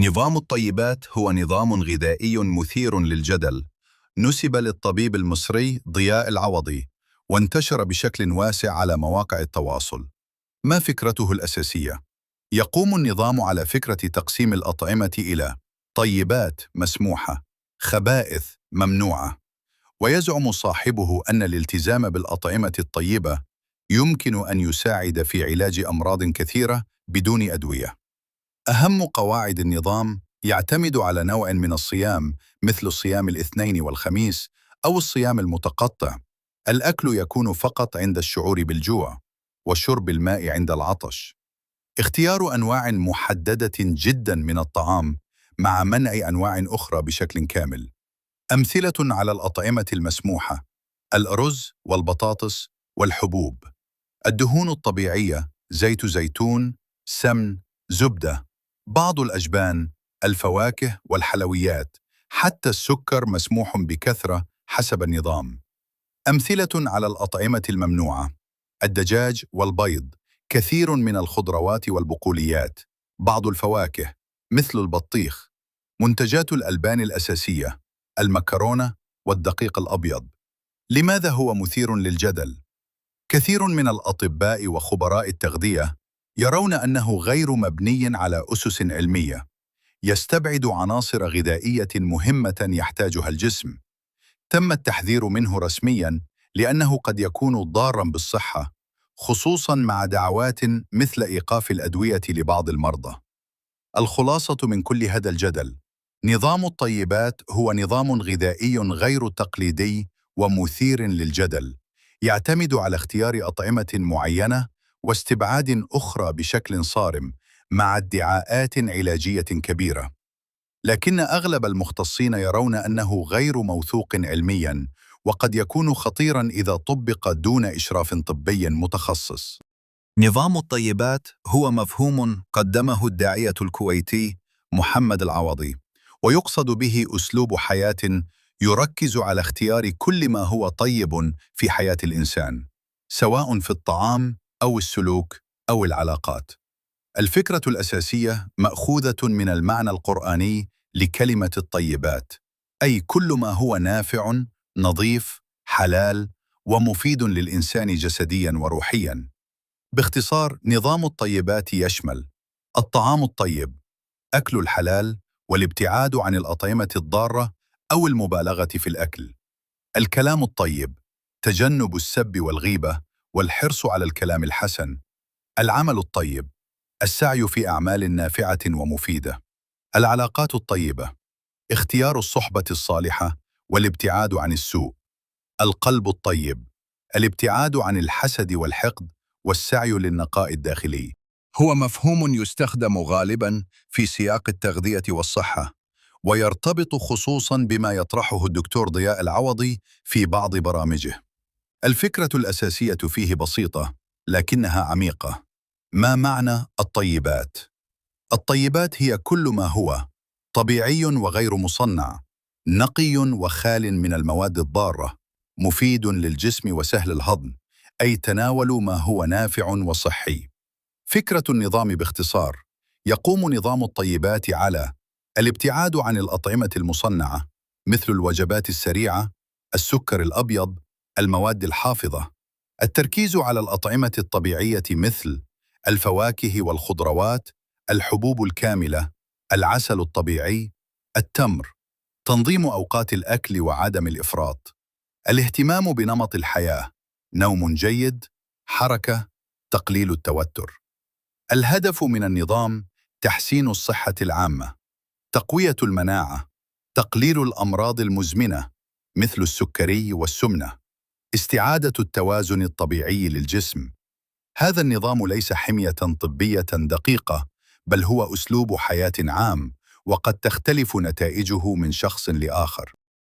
نظام الطيبات هو نظام غذائي مثير للجدل، نسب للطبيب المصري ضياء العوضي، وانتشر بشكل واسع على مواقع التواصل. ما فكرته الأساسية؟ يقوم النظام على فكرة تقسيم الأطعمة إلى طيبات مسموحة، خبائث ممنوعة، ويزعم صاحبه أن الالتزام بالأطعمة الطيبة يمكن أن يساعد في علاج أمراض كثيرة بدون أدوية. أهم قواعد النظام يعتمد على نوع من الصيام مثل صيام الاثنين والخميس أو الصيام المتقطع. الأكل يكون فقط عند الشعور بالجوع، وشرب الماء عند العطش. اختيار أنواع محددة جدا من الطعام مع منع أنواع أخرى بشكل كامل. أمثلة على الأطعمة المسموحة: الأرز والبطاطس والحبوب. الدهون الطبيعية: زيت زيتون، سمن، زبدة. بعض الأجبان، الفواكه والحلويات، حتى السكر مسموح بكثرة حسب النظام. أمثلة على الأطعمة الممنوعة: الدجاج والبيض، كثير من الخضروات والبقوليات، بعض الفواكه مثل البطيخ، منتجات الألبان الأساسية، المكرونة والدقيق الأبيض. لماذا هو مثير للجدل؟ كثير من الأطباء وخبراء التغذية يرون أنه غير مبني على أسس علمية، يستبعد عناصر غذائية مهمة يحتاجها الجسم. تم التحذير منه رسمياً لأنه قد يكون ضاراً بالصحة، خصوصاً مع دعوات مثل إيقاف الأدوية لبعض المرضى. الخلاصة من كل هذا الجدل: نظام الطيبات هو نظام غذائي غير تقليدي ومثير للجدل، يعتمد على اختيار أطعمة معينة واستبعاد أخرى بشكل صارم، مع ادعاءات علاجية كبيرة. لكن أغلب المختصين يرون أنه غير موثوق علمياً، وقد يكون خطيراً إذا طبق دون إشراف طبي متخصص. نظام الطيبات هو مفهوم قدمه الداعية الكويتي محمد العوضي، ويقصد به أسلوب حياة يركز على اختيار كل ما هو طيب في حياة الإنسان، سواء في الطعام أو السلوك أو العلاقات. الفكرة الأساسية مأخوذة من المعنى القرآني لكلمة الطيبات، أي كل ما هو نافع، نظيف، حلال، ومفيد للإنسان جسدياً وروحياً. باختصار، نظام الطيبات يشمل الطعام الطيب، أكل الحلال والابتعاد عن الأطعمة الضارة أو المبالغة في الأكل. الكلام الطيب، تجنب السب والغيبة والحرص على الكلام الحسن. العمل الطيب، السعي في أعمال نافعة ومفيدة. العلاقات الطيبة، اختيار الصحبة الصالحة والابتعاد عن السوء. القلب الطيب، الابتعاد عن الحسد والحقد والسعي للنقاء الداخلي. هو مفهوم يستخدم غالباً في سياق التغذية والصحة، ويرتبط خصوصاً بما يطرحه الدكتور ضياء العوضي في بعض برامجه. الفكرة الأساسية فيه بسيطة لكنها عميقة. ما معنى الطيبات؟ الطيبات هي كل ما هو طبيعي وغير مصنع، نقي وخال من المواد الضارة، مفيد للجسم وسهل الهضم، أي تناول ما هو نافع وصحي. فكرة النظام باختصار: يقوم نظام الطيبات على الابتعاد عن الأطعمة المصنعة مثل الوجبات السريعة، السكر الأبيض، المواد الحافظة. التركيز على الأطعمة الطبيعية مثل الفواكه والخضروات، الحبوب الكاملة، العسل الطبيعي، التمر. تنظيم أوقات الأكل وعدم الإفراط. الاهتمام بنمط الحياة، نوم جيد، حركة، تقليل التوتر. الهدف من النظام: تحسين الصحة العامة، تقوية المناعة، تقليل الأمراض المزمنة مثل السكري والسمنة، استعادة التوازن الطبيعي للجسم. هذا النظام ليس حمية طبية دقيقة، بل هو أسلوب حياة عام، وقد تختلف نتائجه من شخص لآخر.